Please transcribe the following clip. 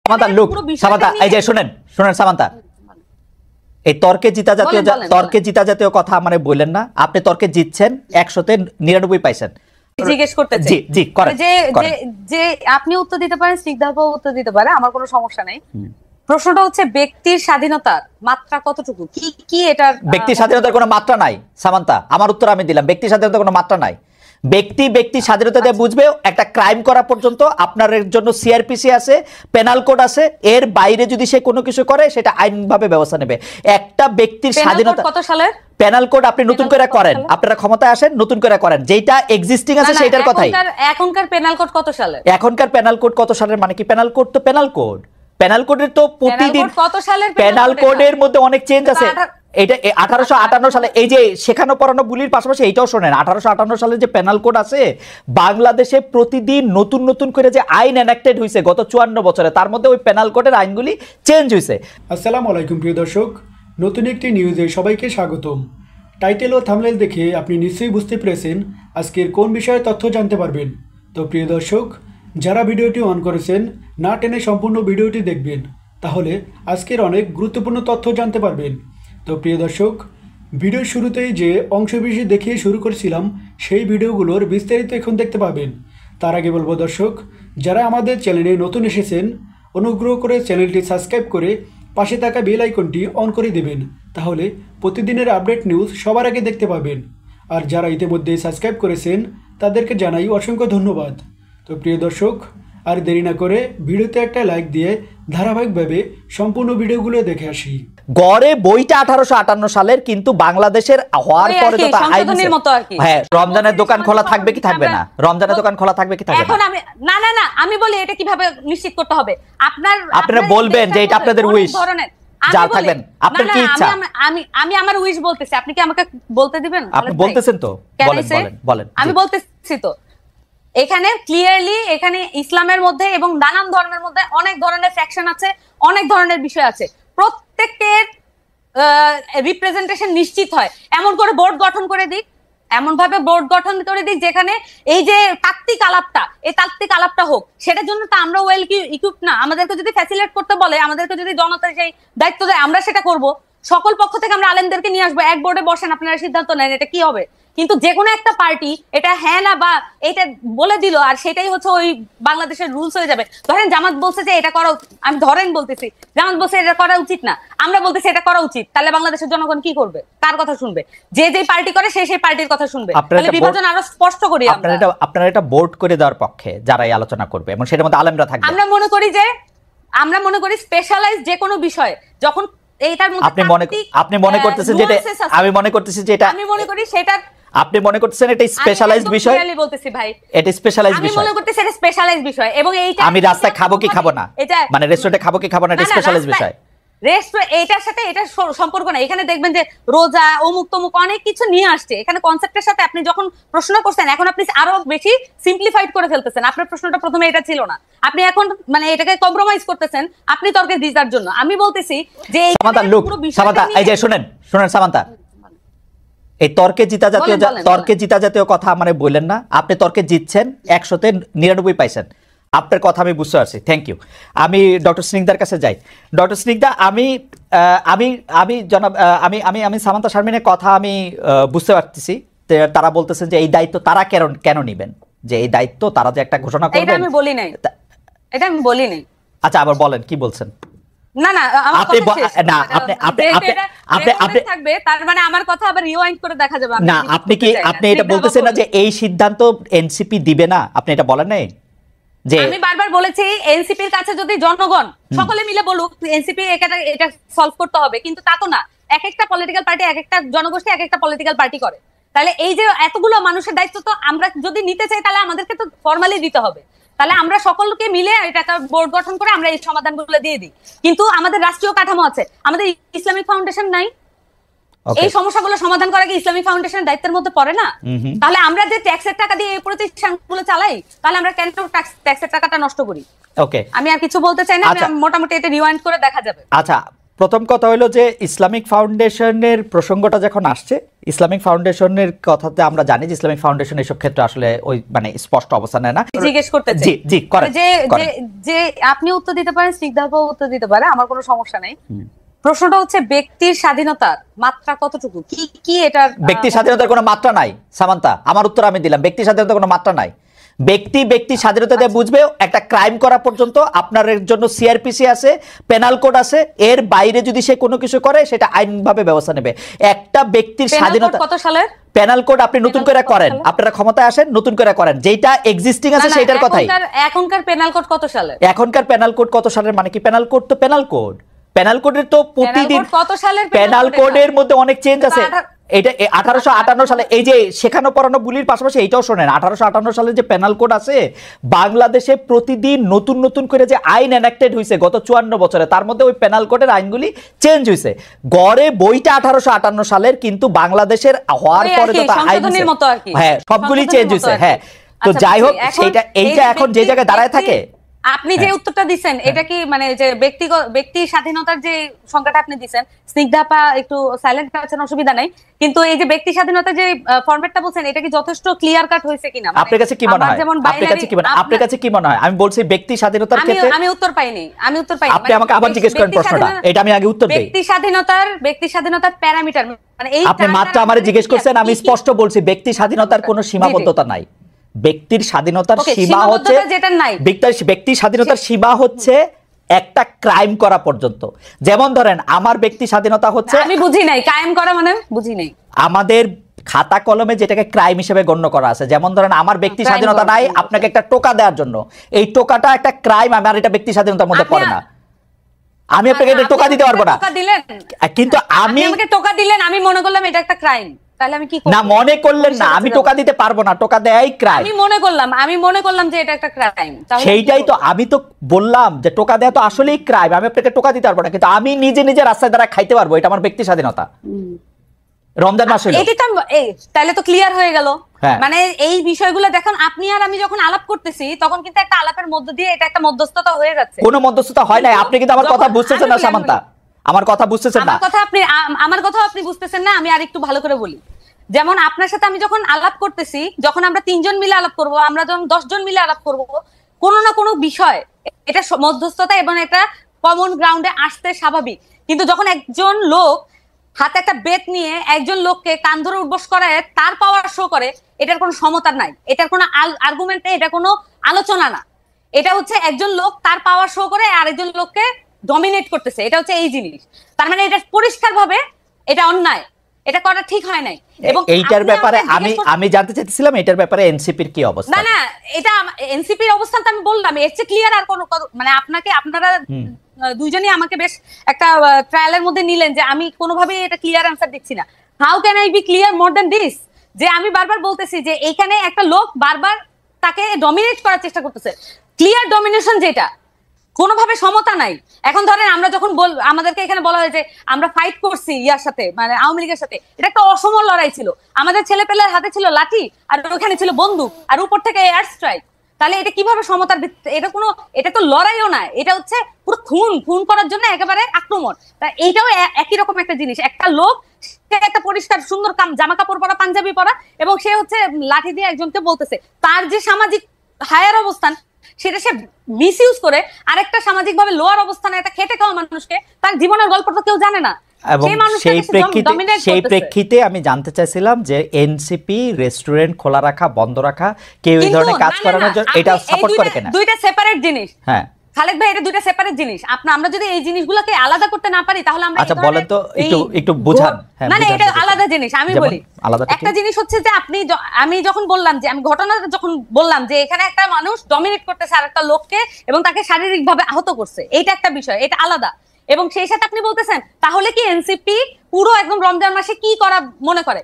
Samanta look Samanta এই যে শুনেন সামান্তা এই তর্কে জিতা জাতীয় কথা মানে বললেন না। আপনি তর্কে জিতছেন 100-তে 99 পাইছেন। জিজ্ঞেস করতে চাই জি করেন যে আপনি উত্তর দিতে পারেন, স্নিগ্ধাও উত্তর দিতে পারে, আমার কোনো সমস্যা নাই। প্রশ্নটা হচ্ছে ব্যক্তির স্বাধীনতার মাত্রা কতটুকু, কি এটা? ব্যক্তির স্বাধীনতার কোনো মাত্রা নাই সামান্তা, আমার উত্তর আমি দিলাম। ব্যক্তির স্বাধীনতার কোনো মাত্রা নাই। ব্যক্তি স্বাধীনতা দিয়ে বুঝবে একটা ক্রাইম করা পর্যন্ত আপনার জন্য সিআরপিসি আছে, পেনাল কোড আছে, এর বাইরে যদি সে কোনো কিছু করে সেটা আইনভাবে ব্যবস্থা নেবে। একটা ব্যক্তির স্বাধীনতা কত সালের পেনাল কোড আপনি নতুন করে করেন, আপনারা ক্ষমতায় আসেন নতুন করে করেন, যেটা এক্সিস্টিং আছে সেটার কথাই। এখনকার পেনাল কোড কত সালের? এখনকার পেনাল কোড কত সালের মানে কি? পেনাল কোড তো পেনাল কোড, পেনাল কোডের তো প্রতিদিন কত সালের পেনাল কোডের মধ্যে অনেক চেঞ্জ আছে। এটা 1858 সালে এই যে শেখানো পড়ানো বুলির পাশাপাশি এইটাও শোনেন, 1858 সালে যে পেনাল কোড আছে বাংলাদেশে প্রতিদিন নতুন নতুন করে যে আইন এনাক্টেড হয়েছে গত 54 বছরে, তার মধ্যে ওই পেনাল কোডের আইনগুলি চেঞ্জ হয়েছে। আসসালামু আলাইকুম প্রিয় দর্শক, নতুন একটি নিউজে সবাইকে স্বাগতম। টাইটেল ও থাম্বনেল দেখে আপনি নিশ্চয়ই বুঝতে পেরেছেন আজকের কোন বিষয়ে তথ্য জানতে পারবেন। তো প্রিয় দর্শক, যারা ভিডিওটি অন করেছেন না টেনে সম্পূর্ণ ভিডিওটি দেখবেন, তাহলে আজকের অনেক গুরুত্বপূর্ণ তথ্য জানতে পারবেন। তো প্রিয় দর্শক, ভিডিওর শুরুতেই যে অংশবিশেষ দেখিয়ে শুরু করেছিলাম সেই ভিডিওগুলোর বিস্তারিত এখন দেখতে পাবেন। তার আগে বলবো দর্শক, যারা আমাদের চ্যানেলে নতুন এসেছেন অনুগ্রহ করে চ্যানেলটি সাবস্ক্রাইব করে পাশে থাকা বেল আইকনটি অন করে দেবেন, তাহলে প্রতিদিনের আপডেট নিউজ সবার আগে দেখতে পাবেন। আর যারা ইতিমধ্যে সাবস্ক্রাইব করেছেন তাদেরকে জানাই অসংখ্য ধন্যবাদ। তো প্রিয় দর্শক, আর দেরি না করে ভিডিওতে একটা লাইক দিয়ে ধারাবাহিকভাবে সম্পূর্ণ ভিডিওগুলো দেখে আসি। গড়ে বইটা 1858 সালের, কিন্তু বাংলাদেশের হওয়ার পরে তো আইনের মতো আর কি। হ্যাঁ, রমজানের দোকান খোলা থাকবে কি থাকবে না? রমজানের দোকান খোলা থাকবে কি থাকবে না? এখন আমি না আমি বলি এটা কিভাবে নিশ্চিত করতে হবে? আপনারা বলবেন যে এটা আপনাদের উইশ, যা থাকবেন আপনার কি ইচ্ছা। আমি আমার উইশ বলতেছি, আপনি কি আমাকে বলতে দিবেন? আপনি বলতেছেন তো, বলেন। আমি বলতেছি তো, এখানে ক্লিয়ারলি এখানে ইসলামের মধ্যে এবং নানান ধর্মের মধ্যে অনেক ধরনের ফ্যাকশন আছে, অনেক ধরনের বিষয় আছে। প্রত্যেকের রিপ্রেজেন্টেশন নিশ্চিত হয়, এমন করে বোর্ড গঠন করে দিক, এমন ভাবে বোর্ড গঠন করে দিক যেখানে এই যে তাত্ত্বিক আলাপটা হোক। সেটার জন্য তো আমরা ওয়েল ইকুইপড না। আমাদেরকে যদি ফ্যাসিলিটেট করতে বলে, আমাদেরকে যদি জনতা সেই দায়িত্ব দেয়, আমরা সেটা করব। সকল পক্ষ থেকে আমরা আলেমদেরকে নিয়ে আসবো, এক বোর্ডে বসেন, আপনারা সিদ্ধান্ত নেন এটা কি হবে। কিন্তু যে কোনো একটা পার্টি এটা হ্যাঁ না বা এটা বলে দিল, আর সেটাই হচ্ছে ওই বাংলাদেশের রুলস হয়ে যাবে। ধরেন জামাত বলছে যে এটা করা, আমি বলতেছি জামাত বলছে এটা করা উচিত না, আমরা বলতেছি এটা করা উচিত, তাহলে বাংলাদেশের জনগণ কি করবে? কার কথা শুনবে? যে পার্টি করে সেই পার্টির কথা শুনবে। তাহলে বিভাজন আরো স্পষ্ট করি। আপনারা এটা বোর্ড করে দেওয়ার পক্ষে যারাই আলোচনা করবে এবং সেটার মধ্যে আলেমরা থাকবে। আমরা মনে করি স্পেশালাইজ যে কোনো বিষয় যখন এইটার মধ্যে আপনি মনে করতেছেন যেটা, আমি মনে করতেছি যেটা, আমি মনে করি সেটা আপনি মনে করতেছেন এটা স্পেশালাইজড বিষয়। আমি বলতেছি ভাই এটা স্পেশালাইজড বিষয়। আমি মনে করতেছি এটা স্পেশালাইজড বিষয় এবং এইটা আমি রাস্তায় খাবো কি খাবো না, মানে রেস্টুরেন্টে খাবো কি খাবো না, এটা স্পেশালাইজড বিষয়। রেস্টুরেন্ট এইটার সাথে এটা সম্পর্ক না। এখানে দেখবেন যে রোজা অমুক তমুক অনেক কিছু নিয়ে আসছে এখানে কনসেপ্টের সাথে। আপনি যখন প্রশ্ন করছেন এখন আপনি আরো বেশি সিম্পলিফাইড করে ফেলতেছেন। আপনার প্রশ্নটা প্রথমে এটা ছিল না, আপনি এখন মানে এটাকে কম্প্রোমাইজ করতেছেন আপনি তর্কে জিতার জন্য। আমি বলতেছি যে সামান্তা লুক সামান্তা এই যে শুনেন সামান্তা, এই তর্কে জিতা জাতীয় কথা মানে বললেন না। আপনি তর্কে জিতছেন 100-তে 99 পাইছেন। আপনার কথা আমি বুঝতে পারছি, থ্যাংক ইউ। আমি ডক্টর স্নিগ্ধার কাছে যাই। ডক্টর স্নিগ্ধা, আমি জনাব আমি সামান্তা শারমিনের কথা আমি বুঝতে পারতেছি। তারা বলতেছেন যে এই দায়িত্ব তারা কেন নেবেন, যে এই দায়িত্ব তারা যে একটা ঘোষণা করবেন। এটা আমি বলি নাই। আচ্ছা, আবার বলেন কি বলছেন। না আপনি থাকবে তার মানে আমার কথা আবার রিওয়াইন্ড করে দেখা যাবে না। আপনি এটা বলতেছেন না যে এই সিদ্ধান্ত এনসিপি দিবে না, আপনি এটা বলেন নাই? আমি বারবার বলেছি এনসিপির কাছে যদি জনগণ সকলে মিলে বলুক এনসিপি এটা সলভ করতে হবে, কিন্তু তা তো না। এক একটা পলিটিক্যাল পার্টি, এক একটা জনগোষ্ঠী এক একটা পলিটিক্যাল পার্টি করে। তাহলে এই যে এতগুলো মানুষের দায়িত্ব তো আমরা যদি নিতে চাই তাহলে আমাদেরকে তো ফর্মালি দিতে হবে। তাহলে আমরা সকলকে মিলে এটা একটা বোর্ড গঠন করে আমরা এই সমাধানগুলো দিয়ে দিই। কিন্তু আমাদের রাষ্ট্রীয় কাঠামো আছে, আমাদের ইসলামিক ফাউন্ডেশন নাই। এই সমস্যাগুলো সমাধান করা কি ইসলামিক ফাউন্ডেশনের দায়িত্বের মধ্যে পড়ে না? তাহলে আমরা যে ট্যাক্সের টাকা দিয়ে এই প্রতিষ্ঠানগুলো চালাই, তাহলে আমরা কেন ট্যাক্সের টাকাটা নষ্ট করি? ওকে, আমি আর কিছু বলতে চাই না, মোটামুটি এটা রিওয়াইন্ড করে দেখা যাবে। আচ্ছা, প্রথম কথা হলো যে ইসলামিক ফাউন্ডেশনের প্রসঙ্গটা যখন আসছে, ইসলামিক ফাউন্ডেশনের কথাতে আমরা জানি যে ইসলামিক ফাউন্ডেশন এসব ক্ষেত্রে আসলে ওই মানে স্পষ্ট অবস্থান নেয় না। জিজ্ঞেস করতে চাই, জি জি করেন, যে আপনি উত্তর দিতে পারেন, স্নিগ্ধাও উত্তর দিতে পারে, আমার কোনো সমস্যা নেই। প্রশ্নটা হচ্ছে ব্যক্তির স্বাধীনতার মাত্রা কতটুকু, কি কি এটা? ব্যক্তির স্বাধীনতার কোনো মাত্রা নাই সামান্তা, আমার উত্তর আমি দিলাম, ব্যক্তির স্বাধীনতার কোনো মাত্রা নাই। ব্যক্তি স্বাধীনতা দিয়ে বুঝবে একটা ক্রাইম করা পর্যন্ত আপনার জন্য সিআরপিসি আছে, পেনাল কোড আছে, এর বাইরে যদি সে কোনো কিছু করে সেটা আইনভাবে ব্যবস্থা নেবে। একটা ব্যক্তির স্বাধীনতা কত সালের পেনাল কোড আপনি নতুন করে করেন, আপনারা ক্ষমতায় আসেন নতুন করে করেন, যেটা এক্সিস্টিং আছে সেটার কথাই। এখনকার পেনাল কোড কত সালের? এখনকার পেনাল কোড কত সালের মানে কি? পেনাল কোড তো পেনাল কোড, পেনাল কোডের তো প্রতিদিন কত সালের পেনাল কোডের মধ্যে অনেক চেঞ্জ আছে। এটা 1858 সালে এই যে শেখানো পড়ানো বুলির পাশাপাশি এইটাও শোনেন, 1858 সালে যে পেনাল কোড আছে, বাংলাদেশে প্রতিদিন নতুন নতুন করে যে আইন এনাক্টেড হয়েছে গত 54 বছরে, তার মধ্যে ওই পেনাল কোডের আইনগুলি চেঞ্জ হয়েছে। গড়ে বইটা 1858 সালের, কিন্তু বাংলাদেশের হওয়ার পরে তো আইন হ্যাঁ সবগুলি চেঞ্জ হয়েছে। হ্যাঁ, তো যাই হোক এইটা এখন যে জায়গায় দাঁড়ায় থাকে। আপনি যে উত্তরটা দিচ্ছেন এটা কি মানে যে ব্যক্তি স্বাধীনতার যে সংখ্যাটা আপনি দিচ্ছেন, স্নিগ্ধাপা একটু সাইলেন্ট আছেন, অসুবিধা নাই, কিন্তু এই যে ব্যক্তি স্বাধীনতার যে ফরম্যাটটা বলছেন এটা কি যথেষ্ট ক্লিয়ার কাট হয়েছে কিনা? আপনার কাছে কি মনে হয়? আপনার কাছে কি মনে হয়? আমি বলছি ব্যক্তি স্বাধীনতার ক্ষেত্রে আমি উত্তর পাইনি। আপনি আমাকে আবার জিজ্ঞেস করেন প্রশ্নটা, এটা আমি আগে উত্তর দেই। ব্যক্তি স্বাধীনতার প্যারামিটার মানে এই আপনি মাত্র আমারে জিজ্ঞেস করছেন, আমি স্পষ্ট বলছি ব্যক্তি স্বাধীনতার কোনো সীমাবদ্ধতা নাই। ব্যক্তির স্বাধীনতার সীমা হচ্ছে ব্যক্তির স্বাধীনতার সীমা হচ্ছে একটা ক্রাইম করা পর্যন্ত। যেমন ধরেন আমার ব্যক্তি স্বাধীনতা হচ্ছে, আমি বুঝি নাই কায়েম করা মানে, বুঝি নাই। আমাদের খাতা কলমে যেটাকে ক্রাইম হিসেবে গণ্য করা আছে, যেমন ধরেন আমার ব্যক্তি স্বাধীনতা নাই আপনাকে একটা টোকা দেওয়ার জন্য, এই টোকাটা একটা ক্রাইম, আমার এটা ব্যক্তি স্বাধীনতার মধ্যে পড়ে না। আমি আপনাকে এটা টোকা দিতে পারবো না, কিন্তু আমি আমাকে টোকা দিলেন, আমি মনে করলাম এটা একটা ক্রাইম, তাহলে আমি কি করব? না মনে করলেন না, আমি টোকা দিতে পারবো না, টোকা দেয়াই ক্রাইম। আমি মনে করলাম যে এটা একটা ক্রাইম, সেইটাই তো আমি তো বললাম যে টোকা দেয়া তো আসলেই ক্রাইম, আমি আপনাকে টোকা দিতে পারবো না, কিন্তু আমি নিজে রাস্তায় দ্বারা খাইতে পারবো, এটা আমার ব্যক্তি স্বাধীনতা। রমজান মাস হলো, তাহলে তো ক্লিয়ার হয়ে গেল। মানে এই বিষয়গুলো দেখুন, আপনি আর আমি যখন আলাপ করতেছি তখন কিন্তু একটা আলাপের মধ্য দিয়ে এটা একটা মধ্যস্থতা হয়ে যাচ্ছে। কোনো মধ্যস্থতা হয় নাই, আপনি কিন্তু আমার কথা বুঝতেছেন না সামান্তা, আমার কথা বুঝতেছেন না। আমার কথা আপনি বুঝতেছেন না, আমি আর একটু ভালো করে বলি। যেমন আপনার সাথে আমি যখন আলাপ করতেছি, যখন আমরা 3 জন মিলে আলাপ করব, আমরা যখন 10 জন মিলে আলাপ করব, কোনো না কোনো বিষয় এটা মধ্যস্থতা এবং এটা কমন গ্রাউন্ডে আসতে স্বাভাবিক। কিন্তু যখন একজন লোক হাতে একটা বেত নিয়ে একজন লোককে কান ধরে উঠবস করায় তার পাওয়ার শো করে, এটার কোনো সমতা নাই, এটার কোনো আর্গুমেন্ট নেই, এটা কোনো আলোচনা না। এটা হচ্ছে একজন লোক তার পাওয়ার শো করে আরেকজন লোককে ডমিনেট করতেছে, এটা হচ্ছে এই জিনিস। তার মানে এটা পরিষ্কারভাবে এটা অন্যায়, এটা করা ঠিক হয় নাই। এবং এইটার ব্যাপারে আমি জানতে চাইছিলাম এটার ব্যাপারে এনসিপির কি অবস্থা? না এটা এনসিপির অবস্থান তো আমি বললাম, এর চেয়ে ক্লিয়ার আর কোন মানে আপনারা দুইজনই আমাকে বেশ একটা ট্রায়ালের মধ্যে নিলেন যে আমি কোনোভাবেই এটা ক্লিয়ার আনসার দিচ্ছি না। How can I be clear more than this? যে আমি বারবার বলতেছি যে এইখানে একটা লোক বারবার তাকে ডমিনেট করার চেষ্টা করতেছে, ক্লিয়ার ডমিনেশন যেটা, কোনোভাবে সমতা নাই। এখন ধরেন আমরা যখন আমাদেরকে এখানে বলা হয় যে আমরা ফাইট করছি ইয়ার সাথে, মানে আওয়ামী লীগের সাথে, এটা একটা অসম লড়াই ছিল। আমাদের ছেলেপেলের হাতে ছিল লাঠি আর ওখানে ছিল বন্দুক আর উপর থেকে এয়ার স্ট্রাইক। তাহলে এটা কিভাবে সমতার ভিত্তিতে? এটা তো লড়াইও না, এটা হচ্ছে পুরো খুন করার জন্য একেবারে আক্রমণ। তা এইটাও একই রকম একটা জিনিস। একটা লোক একটা পরিষ্কার সুন্দর জামা কাপড় পরা, পাঞ্জাবি পরা, এবং সে হচ্ছে লাঠি দিয়ে একজনকে বলতেছে, তার যে সামাজিক হায়ার অবস্থান সেটা সে মিসইউজ করে আরেকটা সামাজিক ভাবে লোয়ার অবস্থানে একটা খেটে খাওয়া মানুষকে, তার জীবনের গল্প তো কেউ জানে না। এবং সেই প্রেক্ষিতে আমি জানতে চাইছিলাম যে এনসিপি রেস্টুরেন্ট খোলা রাখা, বন্ধ রাখা, কেউ এই ধরনের কাজ করানোর জন্য এটা সাপোর্ট করে কিনা? দুইটা সেপারেট জিনিস। হ্যাঁ খালেদ ভাই, এটা দুইটা সেপারেট জিনিস। আমরা যদি এই জিনিসগুলোকে আলাদা করতে না পারি তাহলে আমরা আচ্ছা বলেন তো, একটু বুঝান। না এটা আলাদা জিনিস। আমি বলি একটা জিনিস হচ্ছে যে আমি যখন বললাম যে আমি ঘটনাটা যখন বললাম যে এখানে একটা মানুষ ডমিনেট করতেছে আরেকটা লোককে এবং তাকে শারীরিকভাবে আহত করছে, এইটা একটা বিষয়, এটা আলাদা। এবং সেই সাথে আপনি বলতেছেন তাহলে কি এনসিপি পুরো একদম রমজান মাসে কি করা মনে করে?